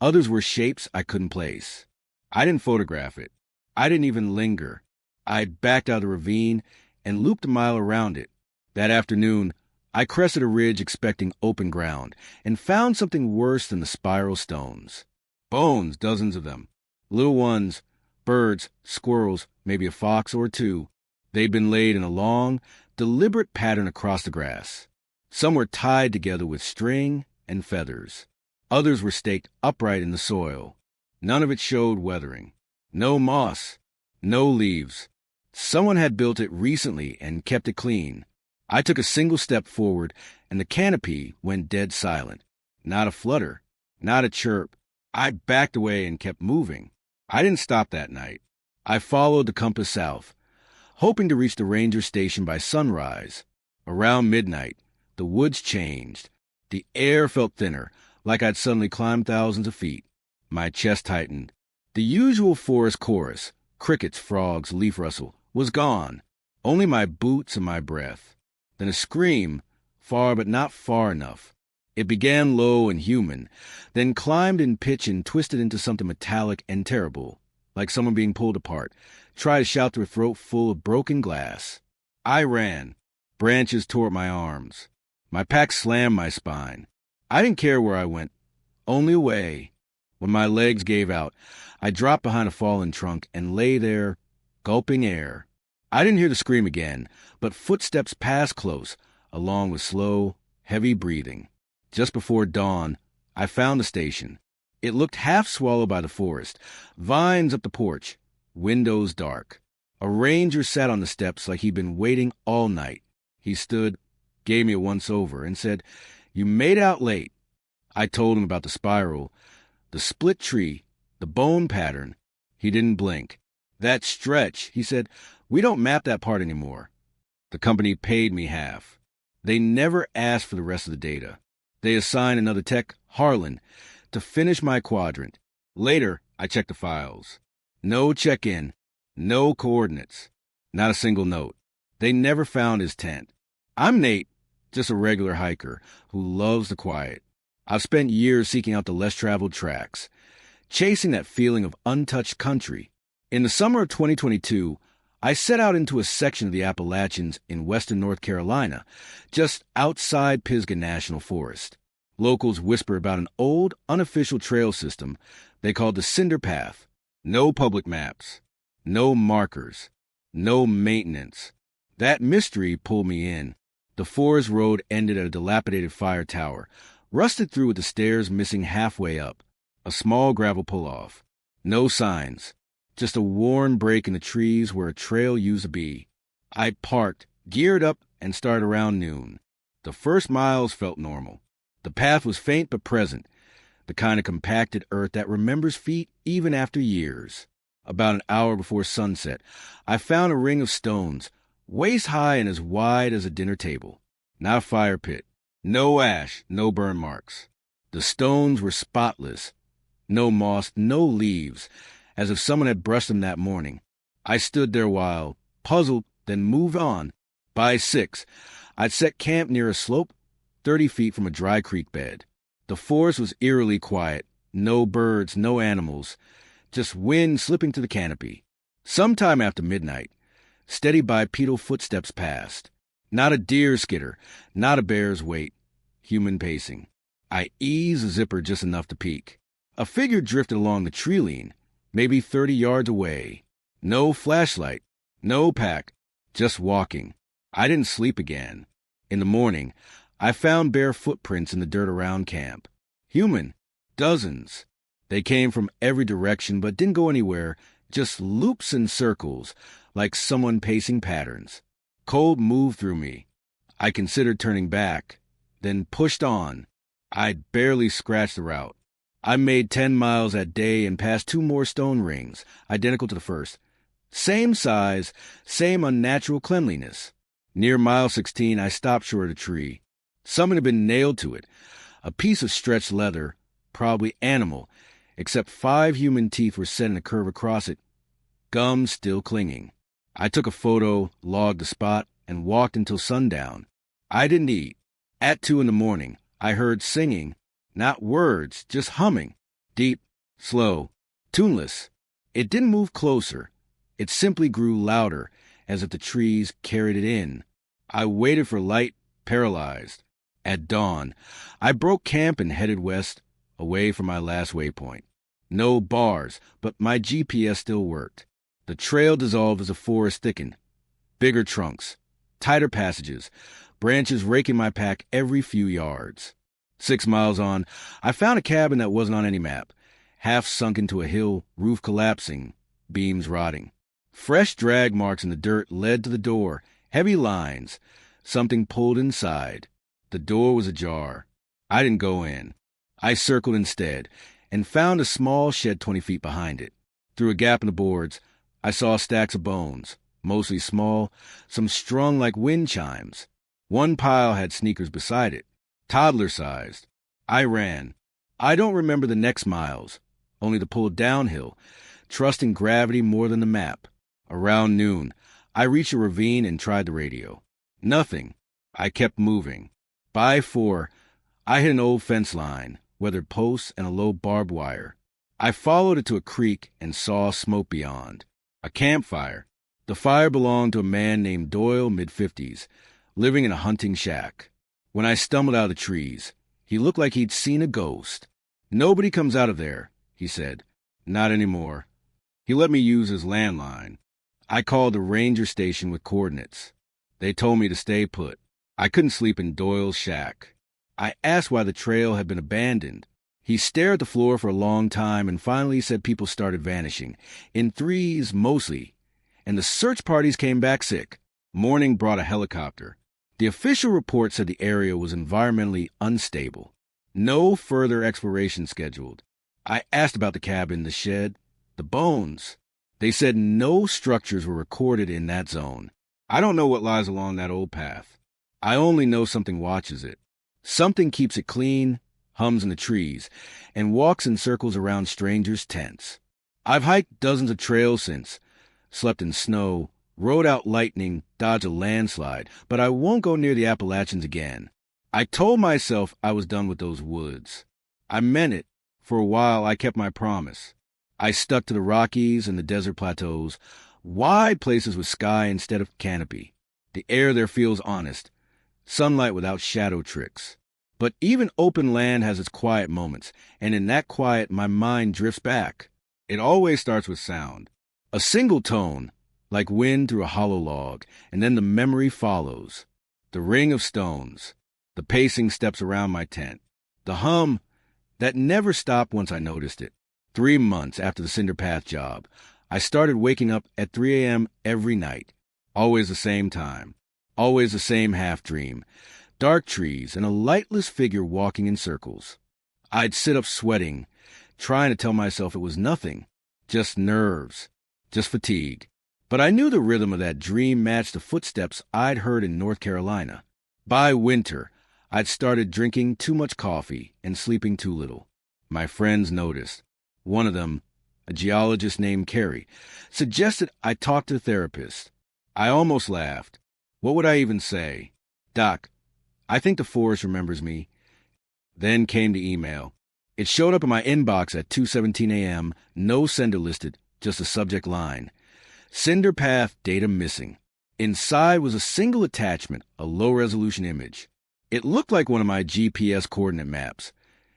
Others were shapes I couldn't place. I didn't photograph it. I didn't even linger. I backed out of the ravine and looped a mile around it. That afternoon, I crested a ridge expecting open ground and found something worse than the spiral stones. Bones, dozens of them. Little ones, birds, squirrels, maybe a fox or two. They'd been laid in a long, deliberate pattern across the grass. Some were tied together with string and feathers. Others were staked upright in the soil. None of it showed weathering. No moss. No leaves. Someone had built it recently and kept it clean. I took a single step forward, and the canopy went dead silent. Not a flutter. Not a chirp. I backed away and kept moving. I didn't stop that night. I followed the compass south, hoping to reach the ranger station by sunrise. Around midnight, the woods changed. The air felt thinner, like I'd suddenly climbed thousands of feet. My chest tightened. The usual forest chorus, crickets, frogs, leaf rustle, was gone. Only my boots and my breath. Then a scream, far but not far enough. It began low and human, then climbed in pitch and twisted into something metallic and terrible, like someone being pulled apart, tried to shout through a throat full of broken glass. I ran. Branches tore at my arms. My pack slammed my spine. I didn't care where I went, only away. When my legs gave out, I dropped behind a fallen trunk and lay there, gulping air. I didn't hear the scream again, but footsteps passed close, along with slow, heavy breathing. Just before dawn, I found the station. It looked half swallowed by the forest, vines up the porch, windows dark. A ranger sat on the steps like he'd been waiting all night. He stood, gave me a once-over, and said, "You made out late." I told him about the spiral, the split tree, the bone pattern. He didn't blink. "That stretch," he said, "we don't map that part anymore." The company paid me half. They never asked for the rest of the data. They assigned another tech, Harlan, to finish my quadrant. Later, I checked the files. No check-in, no coordinates, not a single note. They never found his tent. I'm Nate, just a regular hiker who loves the quiet. I've spent years seeking out the less-traveled tracks, chasing that feeling of untouched country. In the summer of 2022, I set out into a section of the Appalachians in western North Carolina, just outside Pisgah National Forest. Locals whisper about an old, unofficial trail system they called the Cinder Path. No public maps, no markers, no maintenance. That mystery pulled me in. The forest road ended at a dilapidated fire tower, rusted through with the stairs missing halfway up. A small gravel pull-off. No signs. Just a worn break in the trees where a trail used to be. I parked, geared up, and started around noon. The first miles felt normal. The path was faint but present, the kind of compacted earth that remembers feet even after years. About an hour before sunset, I found a ring of stones, waist high and as wide as a dinner table. Not a fire pit. No ash, no burn marks. The stones were spotless. No moss, no leaves, as if someone had brushed them that morning. I stood there a while, puzzled, then moved on. By 6, I'd set camp near a slope 30 feet from a dry creek bed. The forest was eerily quiet. No birds, no animals, just wind slipping through the canopy. Sometime after midnight, steady bipedal footsteps passed. Not a deer skitter, not a bear's weight. Human pacing. I eased the zipper just enough to peek. A figure drifted along the tree line, maybe 30 yards away. No flashlight, no pack, just walking. I didn't sleep again. In the morning, I found bare footprints in the dirt around camp. Human. Dozens. They came from every direction but didn't go anywhere, just loops and circles, like someone pacing patterns. Cold moved through me. I considered turning back, then pushed on. I'd barely scratched the route. I made 10 miles that day and passed 2 more stone rings, identical to the first. Same size, same unnatural cleanliness. Near mile 16, I stopped short of a tree. Something had been nailed to it, a piece of stretched leather, probably animal, except 5 human teeth were set in a curve across it, gums still clinging. I took a photo, logged the spot, and walked until sundown. I didn't eat. At 2 in the morning, I heard singing, not words, just humming, deep, slow, tuneless. It didn't move closer. It simply grew louder, as if the trees carried it in. I waited for light, paralyzed. At dawn, I broke camp and headed west, away from my last waypoint. No bars, but my GPS still worked. The trail dissolved as the forest thickened. Bigger trunks, tighter passages, branches raking my pack every few yards. 6 miles on, I found a cabin that wasn't on any map, half sunk into a hill, roof collapsing, beams rotting. Fresh drag marks in the dirt led to the door, heavy lines. Something pulled inside. The door was ajar. I didn't go in. I circled instead, and found a small shed 20 feet behind it. Through a gap in the boards, I saw stacks of bones, mostly small, some strung like wind chimes. One pile had sneakers beside it, toddler-sized. I ran. I don't remember the next miles, only to pull downhill, trusting gravity more than the map. Around noon, I reached a ravine and tried the radio. Nothing. I kept moving. By 4, I hit an old fence line, weathered posts, and a low barbed wire. I followed it to a creek and saw smoke beyond. A campfire. The fire belonged to a man named Doyle, mid-50s, living in a hunting shack. When I stumbled out of the trees, he looked like he'd seen a ghost. "Nobody comes out of there," he said. "Not anymore." He let me use his landline. I called the ranger station with coordinates. They told me to stay put. I couldn't sleep in Doyle's shack. I asked why the trail had been abandoned. He stared at the floor for a long time and finally said people started vanishing, in threes mostly, and the search parties came back sick. Morning brought a helicopter. The official report said the area was environmentally unstable. No further exploration scheduled. I asked about the cabin, the shed, the bones. They said no structures were recorded in that zone. I don't know what lies along that old path. I only know something watches it. Something keeps it clean, hums in the trees, and walks in circles around strangers' tents. I've hiked dozens of trails since, slept in snow, rode out lightning, dodged a landslide, but I won't go near the Appalachians again. I told myself I was done with those woods. I meant it. For a while, I kept my promise. I stuck to the Rockies and the desert plateaus, wide places with sky instead of canopy. The air there feels honest, sunlight without shadow tricks. But even open land has its quiet moments, and in that quiet, my mind drifts back. It always starts with sound. A single tone, like wind through a hollow log, and then the memory follows. The ring of stones, the pacing steps around my tent, the hum that never stopped once I noticed it. 3 months after the Cinder Path job, I started waking up at 3 a.m. every night. Always the same time. Always the same half-dream. Dark trees and a lightless figure walking in circles. I'd sit up sweating, trying to tell myself it was nothing. Just nerves. Just fatigue. But I knew the rhythm of that dream matched the footsteps I'd heard in North Carolina. By winter, I'd started drinking too much coffee and sleeping too little. My friends noticed. One of them, a geologist named Carrie, suggested I talk to a therapist. I almost laughed. What would I even say? Doc, I think the forest remembers me. Then came the email. It showed up in my inbox at 2:17 a.m., no sender listed, just a subject line. Cinder path data missing. Inside was a single attachment, a low-resolution image. It looked like one of my GPS coordinate maps,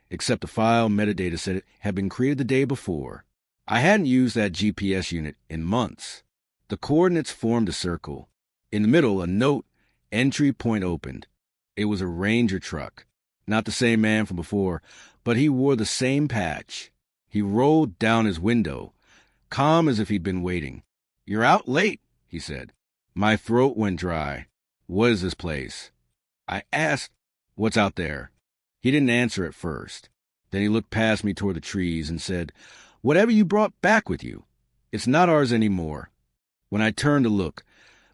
except the file metadata said it had been created the day before. I hadn't used that GPS unit in months. The coordinates formed a circle. In the middle, a note, entry point opened. It was a ranger truck. Not the same man from before, but he wore the same patch. He rolled down his window, calm as if he'd been waiting. "You're out late," he said. My throat went dry. "What is this place?" I asked, "What's out there?" He didn't answer at first. Then he looked past me toward the trees and said, "Whatever you brought back with you, it's not ours anymore." When I turned to look,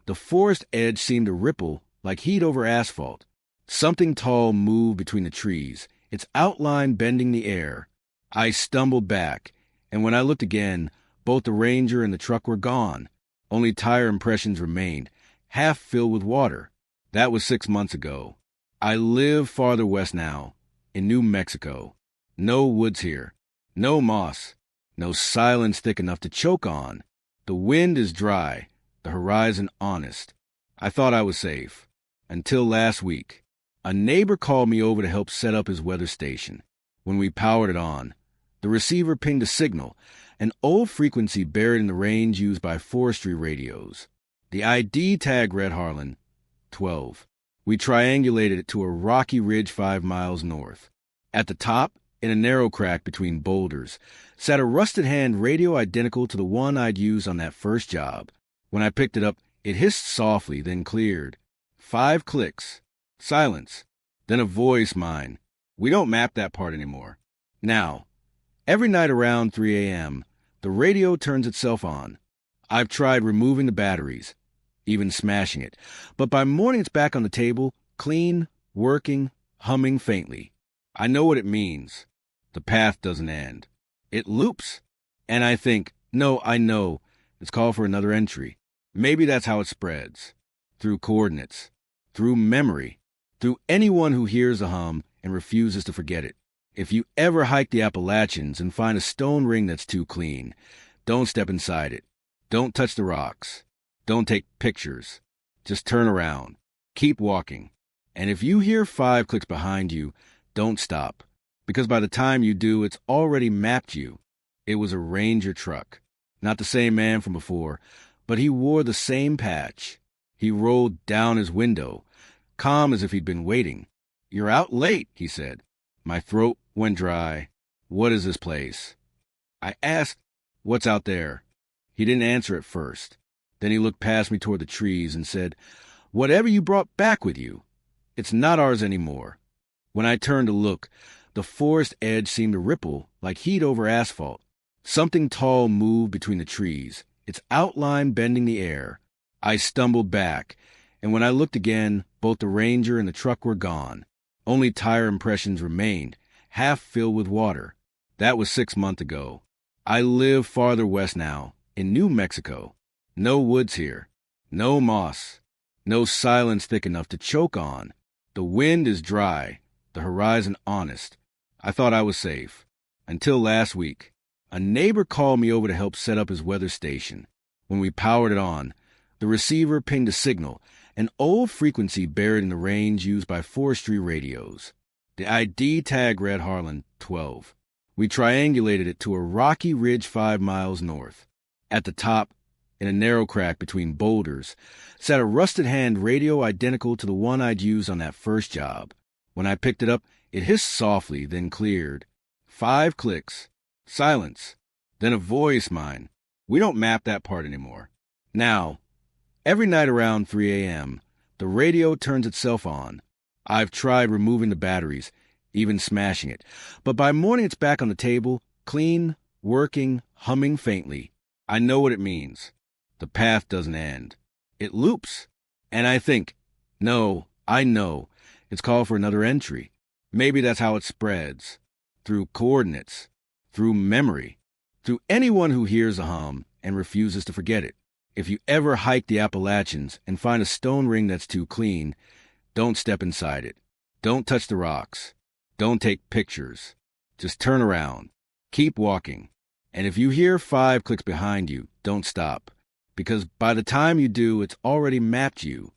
the forest edge seemed to ripple like heat over asphalt. Something tall moved between the trees, its outline bending the air. I stumbled back, and when I looked again, both the ranger and the truck were gone. Only tire impressions remained, half filled with water. That was 6 months ago. I live farther west now, in New Mexico. No woods here, no moss, no silence thick enough to choke on. The wind is dry, the horizon honest. I thought I was safe. Until last week. A neighbor called me over to help set up his weather station. When we powered it on, the receiver pinged a signal, an old frequency buried in the range used by forestry radios. The ID tag read Harlan, 12. We triangulated it to a rocky ridge 5 miles north. At the top, in a narrow crack between boulders, sat a rusted hand radio identical to the one I'd used on that first job. When I picked it up, it hissed softly, then cleared. 5 clicks. Silence. Then a voice, mine. "We don't map that part anymore." Now, every night around 3 a.m., the radio turns itself on. I've tried removing the batteries, even smashing it, but by morning it's back on the table, clean, working, humming faintly. I know what it means. The path doesn't end. It loops. And I think, no, I know, it's called for another entry. Maybe that's how it spreads. Through coordinates. Through memory. Through anyone who hears the hum and refuses to forget it. If you ever hike the Appalachians and find a stone ring that's too clean, don't step inside it. Don't touch the rocks. Don't take pictures. Just turn around. Keep walking. And if you hear 5 clicks behind you, don't stop. Because by the time you do, it's already mapped you. It was a ranger truck. Not the same man from before, but he wore the same patch. He rolled down his window, calm as if he'd been waiting. "You're out late," he said. My throat went dry. "What is this place?" I asked, "What's out there?" He didn't answer at first. Then he looked past me toward the trees and said, "Whatever you brought back with you, it's not ours anymore." When I turned to look, the forest edge seemed to ripple like heat over asphalt. Something tall moved between the trees, its outline bending the air. I stumbled back, and when I looked again, both the ranger and the truck were gone. Only tire impressions remained, half filled with water. That was 6 months ago. I live farther west now, in New Mexico. No woods here, no moss, no silence thick enough to choke on. The wind is dry, the horizon honest. I thought I was safe. Until last week. A neighbor called me over to help set up his weather station. When we powered it on, the receiver pinged a signal, an old frequency buried in the range used by forestry radios. The ID tag read Harlan, 12. We triangulated it to a rocky ridge 5 miles north. At the top, in a narrow crack between boulders, sat a rusted hand radio identical to the one I'd used on that first job. When I picked it up, it hissed softly, then cleared. 5 clicks. Silence. Then a voice, mine. "We don't map that part anymore." Now, every night around 3 a.m., the radio turns itself on. I've tried removing the batteries, even smashing it, but by morning it's back on the table, clean, working, humming faintly. I know what it means. The path doesn't end. It loops. And I know, it's called for another entry. Maybe that's how it spreads. Through coordinates. Through memory. Through anyone who hears a hum and refuses to forget it. If you ever hike the Appalachians and find a stone ring that's too clean, don't step inside it. Don't touch the rocks. Don't take pictures. Just turn around. Keep walking. And if you hear 5 clicks behind you, don't stop. Because by the time you do, it's already mapped you.